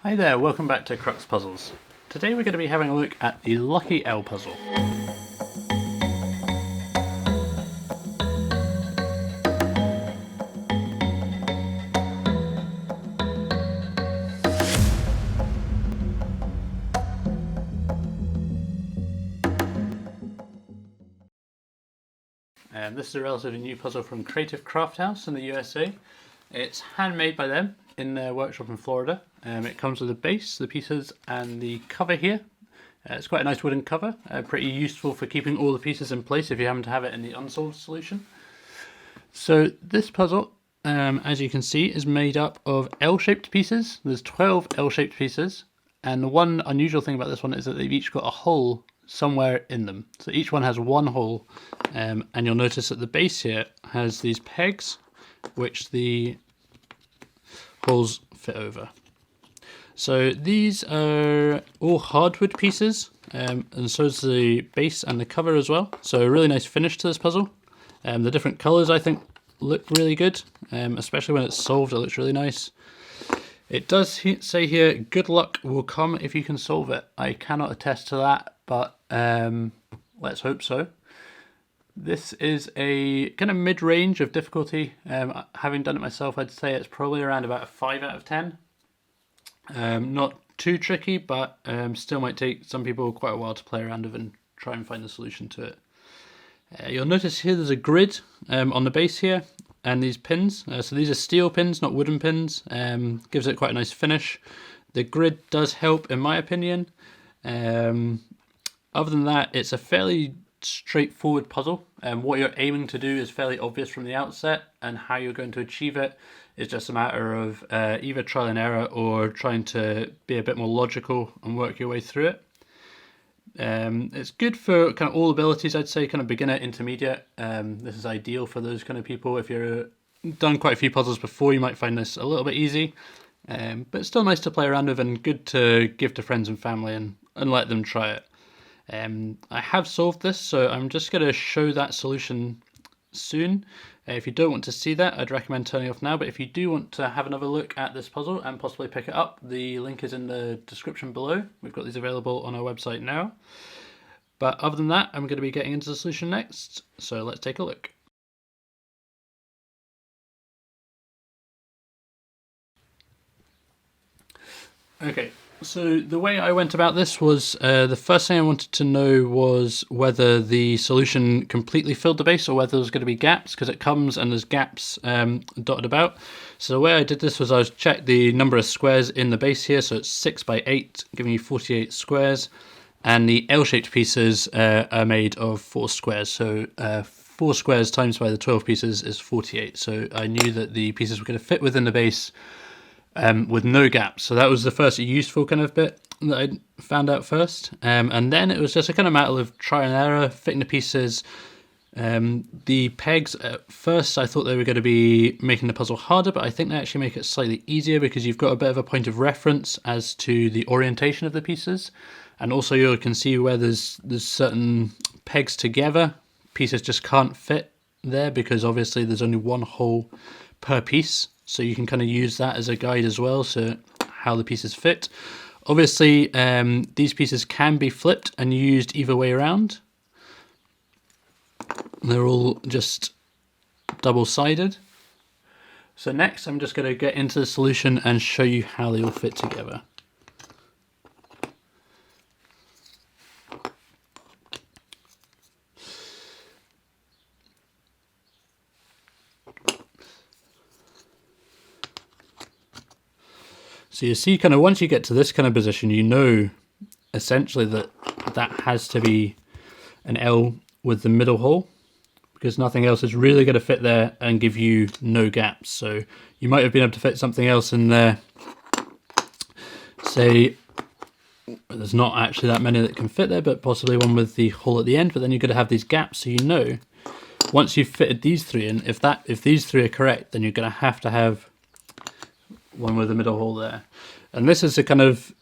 Hi there, welcome back to Crux Puzzles. Today we're going to be having a look at the Lucky L puzzle. This is a relatively new puzzle from Creative Craft House in the USA. It's handmade by them in their workshop in Florida. It comes with a base, the pieces, and the cover here. It's quite a nice wooden cover, pretty useful for keeping all the pieces in place if you happen to have it in the unsolved solution. So this puzzle, as you can see, is made up of L-shaped pieces. There's 12 L-shaped pieces, and the one unusual thing about this one is that they've each got a hole somewhere in them. So each one has one hole, and you'll notice that the base here has these pegs, which the holes fit over. So these are all hardwood pieces, and so is the base and the cover as well. So a really nice finish to this puzzle. The different colours I think look really good, especially when it's solved. It looks really nice. It does say here, good luck will come if you can solve it. I cannot attest to that, but let's hope so. This is a kind of mid-range of difficulty. Having done it myself, I'd say it's probably around about a 5 out of 10. Not too tricky, but still might take some people quite a while to play around with and try and find the solution to it. You'll notice here there's a grid on the base here, and these pins. So these are steel pins, not wooden pins. Gives it quite a nice finish. The grid does help, in my opinion. Other than that, it's a fairly straightforward puzzle. What you're aiming to do is fairly obvious from the outset, and how you're going to achieve it is just a matter of either trial and error or trying to be a bit more logical and work your way through it. It's good for kind of all abilities, I'd say, kind of beginner, intermediate. This is ideal for those kind of people. If you've done quite a few puzzles before, you might find this a little bit easy. But it's still nice to play around with and good to give to friends and family and let them try it. I have solved this, so I'm just going to show that solution soon. If you don't want to see that, I'd recommend turning off now, but if you do want to have another look at this puzzle and possibly pick it up, the link is in the description below. We've got these available on our website now. But other than that, I'm going to be getting into the solution next, so let's take a look. Okay, so the way I went about this was the first thing I wanted to know was whether the solution completely filled the base or whether there was going to be gaps, because it comes and there's gaps dotted about. So the way I did this was I checked the number of squares in the base here, so it's 6 by 8, giving you 48 squares, and the L-shaped pieces are made of 4 squares, so 4 squares times by the 12 pieces is 48. So I knew that the pieces were going to fit within the base with no gaps. So that was the first useful kind of bit that I found out first. And then it was just a kind of matter of try and error, fitting the pieces. The pegs, at first I thought they were going to be making the puzzle harder, but I think they actually make it slightly easier because you've got a bit of a point of reference as to the orientation of the pieces. And also you can see where there's certain pegs together. Pieces just can't fit there because obviously there's only one hole per piece. So you can kind of use that as a guide as well, so how the pieces fit. Obviously, these pieces can be flipped and used either way around. They're all just double-sided. So next, I'm just going to get into the solution and show you how they all fit together. So you see, kind of once you get to this kind of position, you know essentially that that has to be an L with the middle hole, because nothing else is really going to fit there and give you no gaps. So you might have been able to fit something else in there. Say there's not actually that many that can fit there, but possibly one with the hole at the end, but then you're going to have these gaps. So you know once you've fitted these three in, if these three are correct, then you're going to have one with the middle hole there. And this is the kind of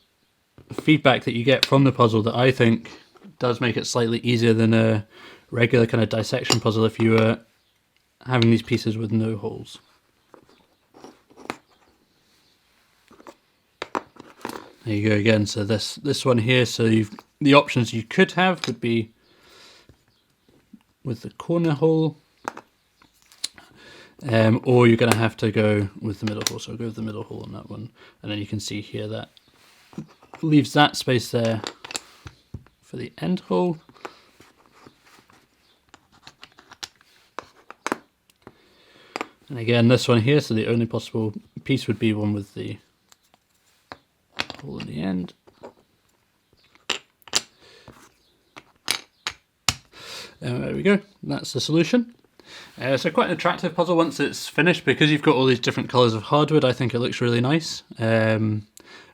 feedback that you get from the puzzle that I think does make it slightly easier than a regular kind of dissection puzzle if you were having these pieces with no holes. There you go again. So this one here, so the options you could have would be with the corner hole, or you're going to have to go with the middle hole. So I'll go with the middle hole on that one, and then you can see here that leaves that space there for the end hole. And again, this one here, so the only possible piece would be one with the hole in the end. And there we go, that's the solution. So quite an attractive puzzle once it's finished, because you've got all these different colours of hardwood. I think it looks really nice. And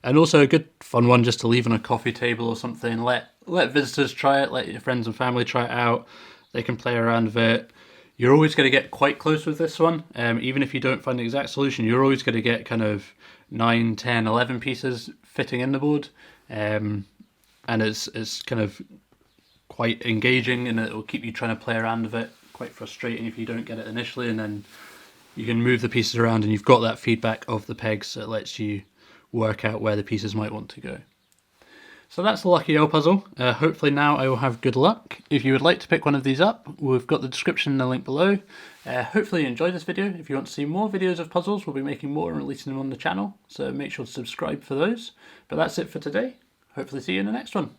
also a good fun one just to leave on a coffee table or something. Let visitors try it, let your friends and family try it out. They can play around with it. You're always going to get quite close with this one. Even if you don't find the exact solution, you're always going to get kind of 9, 10, 11 pieces fitting in the board. And it's kind of quite engaging, and it will keep you trying to play around with it. Quite frustrating if you don't get it initially, and then you can move the pieces around and you've got that feedback of the pegs, so it lets you work out where the pieces might want to go. So that's the Lucky L puzzle. Hopefully now I will have good luck. If you would like to pick one of these up, we've got the description and the link below. Hopefully you enjoyed this video. If you want to see more videos of puzzles, we'll be making more and releasing them on the channel, so make sure to subscribe for those. But that's it for today. Hopefully see you in the next one.